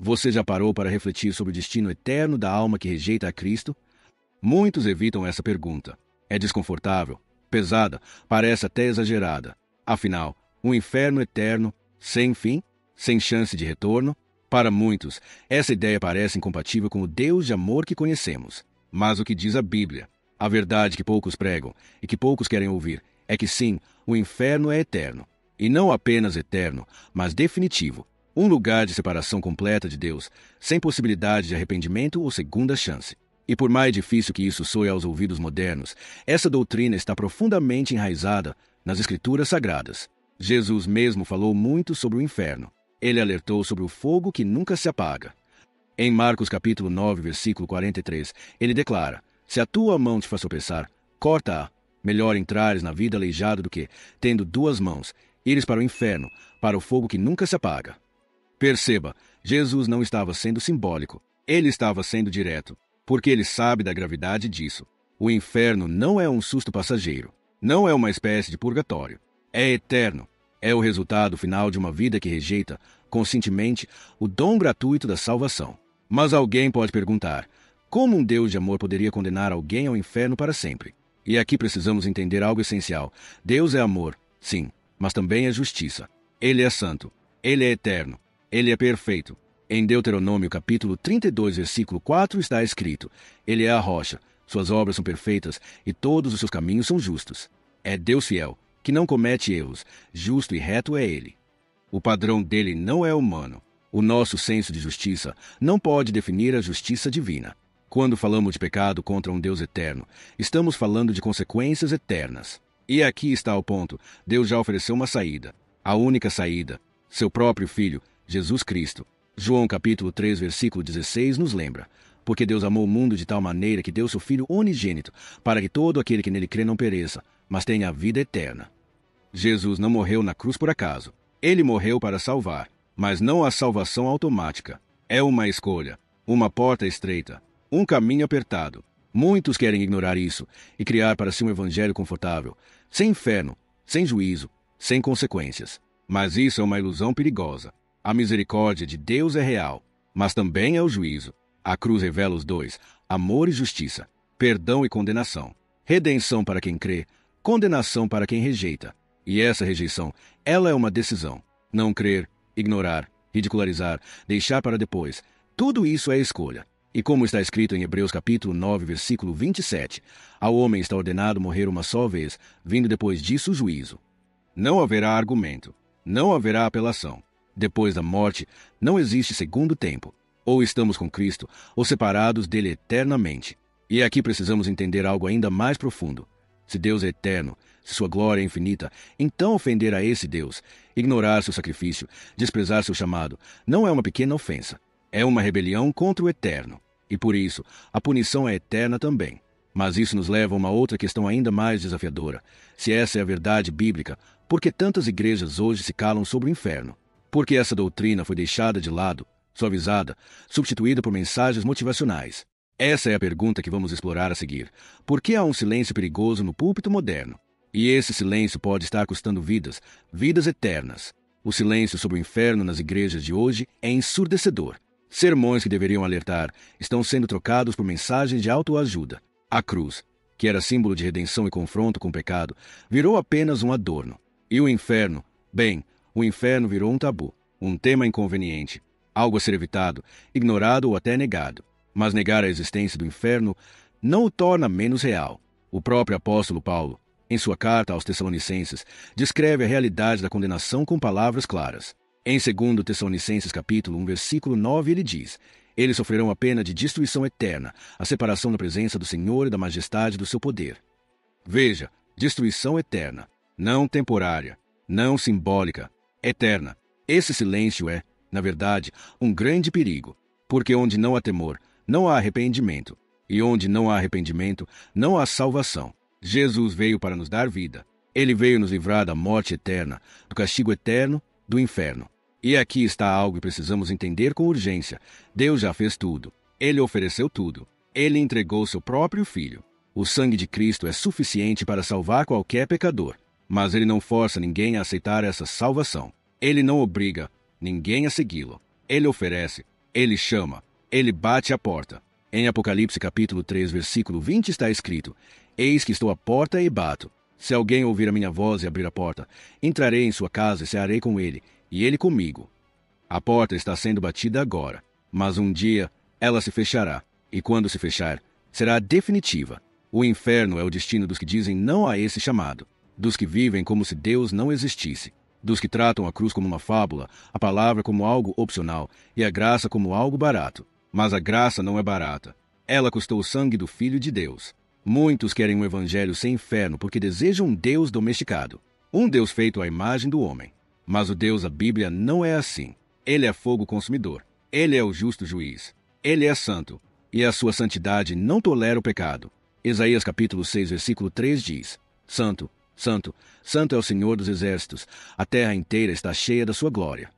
Você já parou para refletir sobre o destino eterno da alma que rejeita a Cristo? Muitos evitam essa pergunta. É desconfortável, pesada, parece até exagerada. Afinal, um inferno eterno, sem fim, sem chance de retorno? Para muitos, essa ideia parece incompatível com o Deus de amor que conhecemos. Mas o que diz a Bíblia? A verdade que poucos pregam e que poucos querem ouvir é que sim, o inferno é eterno. E não apenas eterno, mas definitivo. Um lugar de separação completa de Deus, sem possibilidade de arrependimento ou segunda chance. E por mais difícil que isso soe aos ouvidos modernos, essa doutrina está profundamente enraizada nas Escrituras Sagradas. Jesus mesmo falou muito sobre o inferno. Ele alertou sobre o fogo que nunca se apaga. Em Marcos capítulo 9, versículo 43, ele declara: se a tua mão te faz tropeçar, corta-a. Melhor entrares na vida aleijado do que, tendo duas mãos, ires para o inferno, para o fogo que nunca se apaga. Perceba, Jesus não estava sendo simbólico, ele estava sendo direto, porque ele sabe da gravidade disso. O inferno não é um susto passageiro, não é uma espécie de purgatório. É eterno, é o resultado final de uma vida que rejeita, conscientemente, o dom gratuito da salvação. Mas alguém pode perguntar, como um Deus de amor poderia condenar alguém ao inferno para sempre? E aqui precisamos entender algo essencial. Deus é amor, sim, mas também é justiça. Ele é santo, ele é eterno. Ele é perfeito. Em Deuteronômio capítulo 32, versículo 4 está escrito: ele é a rocha, suas obras são perfeitas e todos os seus caminhos são justos. É Deus fiel, que não comete erros, justo e reto é ele. O padrão dele não é humano. O nosso senso de justiça não pode definir a justiça divina. Quando falamos de pecado contra um Deus eterno, estamos falando de consequências eternas. E aqui está o ponto. Deus já ofereceu uma saída. A única saída. Seu próprio Filho, Jesus Cristo. João capítulo 3, versículo 16 nos lembra: porque Deus amou o mundo de tal maneira que deu seu Filho unigênito, para que todo aquele que nele crê não pereça, mas tenha a vida eterna. Jesus não morreu na cruz por acaso. Ele morreu para salvar, mas não a salvação automática. É uma escolha, uma porta estreita, um caminho apertado. Muitos querem ignorar isso e criar para si um evangelho confortável, sem inferno, sem juízo, sem consequências. Mas isso é uma ilusão perigosa. A misericórdia de Deus é real, mas também é o juízo. A cruz revela os dois: amor e justiça, perdão e condenação. Redenção para quem crê, condenação para quem rejeita. E essa rejeição, ela é uma decisão. Não crer, ignorar, ridicularizar, deixar para depois. Tudo isso é escolha. E como está escrito em Hebreus capítulo 9, versículo 27, ao homem está ordenado morrer uma só vez, vindo depois disso o juízo. Não haverá argumento, não haverá apelação. Depois da morte, não existe segundo tempo. Ou estamos com Cristo, ou separados dele eternamente. E aqui precisamos entender algo ainda mais profundo. Se Deus é eterno, se sua glória é infinita, então ofender a esse Deus, ignorar seu sacrifício, desprezar seu chamado, não é uma pequena ofensa. É uma rebelião contra o eterno. E por isso, a punição é eterna também. Mas isso nos leva a uma outra questão ainda mais desafiadora. Se essa é a verdade bíblica, por que tantas igrejas hoje se calam sobre o inferno? Por que essa doutrina foi deixada de lado, suavizada, substituída por mensagens motivacionais? Essa é a pergunta que vamos explorar a seguir. Por que há um silêncio perigoso no púlpito moderno? E esse silêncio pode estar custando vidas, vidas eternas. O silêncio sobre o inferno nas igrejas de hoje é ensurdecedor. Sermões que deveriam alertar estão sendo trocados por mensagens de autoajuda. A cruz, que era símbolo de redenção e confronto com o pecado, virou apenas um adorno. E o inferno, bem, o inferno virou um tabu, um tema inconveniente, algo a ser evitado, ignorado ou até negado. Mas negar a existência do inferno não o torna menos real. O próprio apóstolo Paulo, em sua carta aos Tessalonicenses, descreve a realidade da condenação com palavras claras. Em 2 Tessalonicenses capítulo 1, versículo 9, ele diz: eles sofrerão a pena de destruição eterna, a separação da presença do Senhor e da majestade do seu poder. Veja, destruição eterna, não temporária, não simbólica, eterna. Esse silêncio é, na verdade, um grande perigo, porque onde não há temor, não há arrependimento, e onde não há arrependimento, não há salvação. Jesus veio para nos dar vida. Ele veio nos livrar da morte eterna, do castigo eterno, do inferno. E aqui está algo que precisamos entender com urgência. Deus já fez tudo. Ele ofereceu tudo. Ele entregou seu próprio Filho. O sangue de Cristo é suficiente para salvar qualquer pecador. Mas ele não força ninguém a aceitar essa salvação. Ele não obriga ninguém a segui-lo. Ele oferece, Ele chama. Ele bate à porta. Em Apocalipse capítulo 3, versículo 20 está escrito: Eis que estou à porta e bato. Se alguém ouvir a minha voz e abrir a porta, entrarei em sua casa e cearei com ele, e ele comigo. A porta está sendo batida agora, mas um dia ela se fechará, e quando se fechar, será definitiva. O inferno é o destino dos que dizem não a esse chamado, dos que vivem como se Deus não existisse, dos que tratam a cruz como uma fábula, a palavra como algo opcional e a graça como algo barato. Mas a graça não é barata. Ela custou o sangue do Filho de Deus. Muitos querem um evangelho sem inferno porque desejam um Deus domesticado, um Deus feito à imagem do homem. Mas o Deus da Bíblia não é assim. Ele é fogo consumidor. Ele é o justo juiz. Ele é santo, e a sua santidade não tolera o pecado. Isaías capítulo 6, versículo 3 diz: Santo, santo, santo é o Senhor dos exércitos. A terra inteira está cheia da sua glória.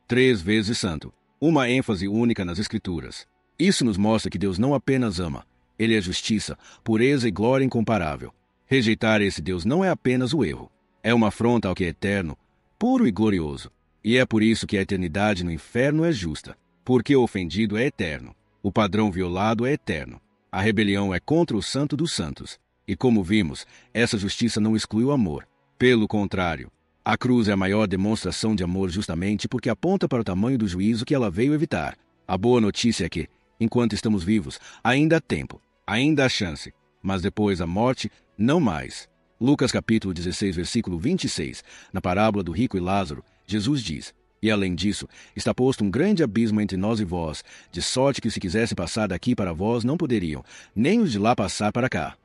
3 vezes santo. Uma ênfase única nas Escrituras. Isso nos mostra que Deus não apenas ama. Ele é justiça, pureza e glória incomparável. Rejeitar esse Deus não é apenas o erro. É uma afronta ao que é eterno, puro e glorioso. E é por isso que a eternidade no inferno é justa. Porque o ofendido é eterno. O padrão violado é eterno. A rebelião é contra o Santo dos Santos. E como vimos, essa justiça não exclui o amor. Pelo contrário, a cruz é a maior demonstração de amor justamente porque aponta para o tamanho do juízo que ela veio evitar. A boa notícia é que, enquanto estamos vivos, ainda há tempo. Ainda há chance, mas depois da morte, não mais. Lucas capítulo 16, versículo 26, na parábola do rico e Lázaro, Jesus diz: E além disso, está posto um grande abismo entre nós e vós, de sorte que se quisesse passar daqui para vós não poderiam, nem os de lá passar para cá.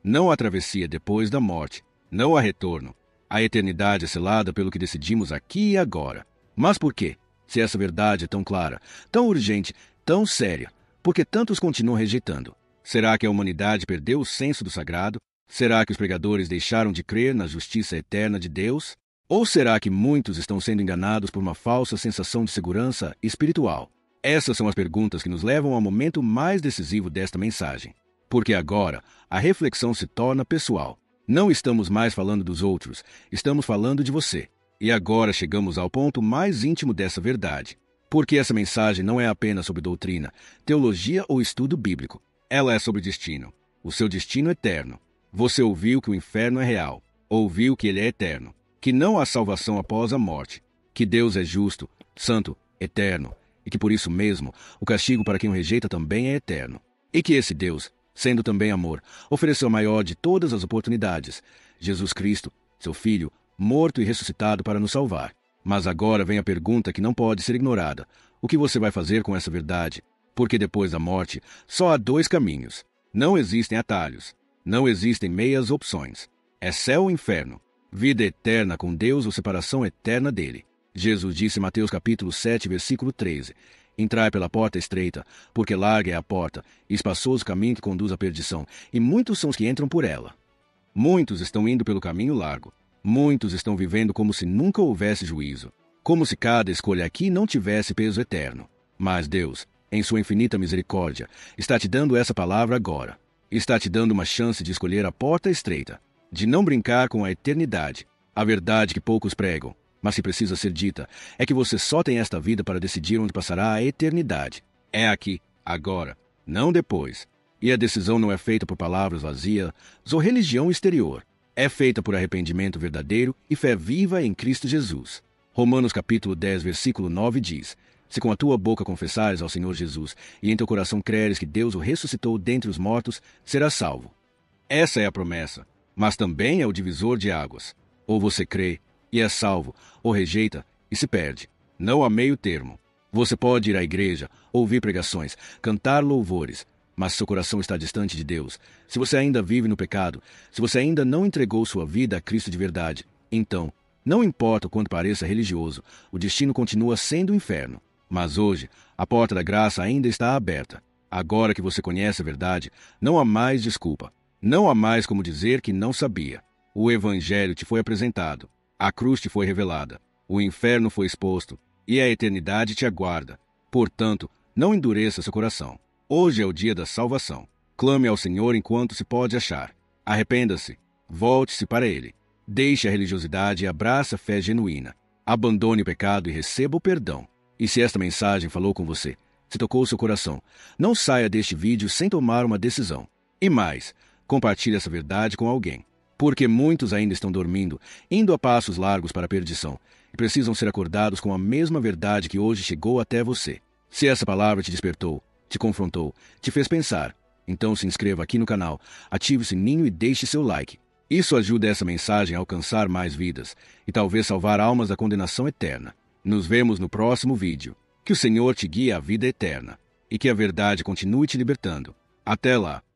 Não há travessia depois da morte, não há retorno. A eternidade é selada pelo que decidimos aqui e agora. Mas por quê? Se essa verdade é tão clara, tão urgente, tão séria, por que tantos continuam rejeitando? Será que a humanidade perdeu o senso do sagrado? Será que os pregadores deixaram de crer na justiça eterna de Deus? Ou será que muitos estão sendo enganados por uma falsa sensação de segurança espiritual? Essas são as perguntas que nos levam ao momento mais decisivo desta mensagem. Porque agora a reflexão se torna pessoal. Não estamos mais falando dos outros, estamos falando de você. E agora chegamos ao ponto mais íntimo dessa verdade. Porque essa mensagem não é apenas sobre doutrina, teologia ou estudo bíblico. Ela é sobre destino. O seu destino eterno. Você ouviu que o inferno é real. Ouviu que ele é eterno. Que não há salvação após a morte. Que Deus é justo, santo, eterno. E que por isso mesmo, o castigo para quem o rejeita também é eterno. E que esse Deus, sendo também amor, ofereceu a maior de todas as oportunidades, Jesus Cristo, seu Filho, morto e ressuscitado para nos salvar. Mas agora vem a pergunta que não pode ser ignorada. O que você vai fazer com essa verdade? Porque depois da morte, só há 2 caminhos. Não existem atalhos. Não existem meias opções. É céu ou inferno. Vida eterna com Deus ou separação eterna dele. Jesus disse em Mateus capítulo 7, versículo 13: Entrai pela porta estreita, porque larga é a porta, e espaçoso o caminho que conduz à perdição, e muitos são os que entram por ela. Muitos estão indo pelo caminho largo. Muitos estão vivendo como se nunca houvesse juízo, como se cada escolha aqui não tivesse peso eterno. Mas Deus, em sua infinita misericórdia, está te dando essa palavra agora. Está te dando uma chance de escolher a porta estreita, de não brincar com a eternidade. A verdade que poucos pregam, mas que precisa ser dita, é que você só tem esta vida para decidir onde passará a eternidade. É aqui, agora, não depois. E a decisão não é feita por palavras vazias ou religião exterior. É feita por arrependimento verdadeiro e fé viva em Cristo Jesus. Romanos capítulo 10, versículo 9 diz: Se com a tua boca confessares ao Senhor Jesus e em teu coração creres que Deus o ressuscitou dentre os mortos, serás salvo. Essa é a promessa, mas também é o divisor de águas. Ou você crê e é salvo, ou rejeita e se perde. Não há meio termo. Você pode ir à igreja, ouvir pregações, cantar louvores, mas seu coração está distante de Deus. Se você ainda vive no pecado, se você ainda não entregou sua vida a Cristo de verdade, então, não importa o quanto pareça religioso, o destino continua sendo o inferno. Mas hoje, a porta da graça ainda está aberta. Agora que você conhece a verdade, não há mais desculpa. Não há mais como dizer que não sabia. O Evangelho te foi apresentado. A cruz te foi revelada. O inferno foi exposto. E a eternidade te aguarda. Portanto, não endureça seu coração. Hoje é o dia da salvação. Clame ao Senhor enquanto se pode achar. Arrependa-se. Volte-se para Ele. Deixe a religiosidade e abrace a fé genuína. Abandone o pecado e receba o perdão. E se esta mensagem falou com você, Se tocou seu coração, não saia deste vídeo sem tomar uma decisão. E mais, compartilhe essa verdade com alguém. Porque muitos ainda estão dormindo, indo a passos largos para a perdição, e precisam ser acordados com a mesma verdade que hoje chegou até você. Se essa palavra te despertou, te confrontou, te fez pensar, então se inscreva aqui no canal, ative o sininho e deixe seu like. Isso ajuda essa mensagem a alcançar mais vidas e talvez salvar almas da condenação eterna. Nos vemos no próximo vídeo. Que o Senhor te guie à vida eterna e que a verdade continue te libertando. Até lá!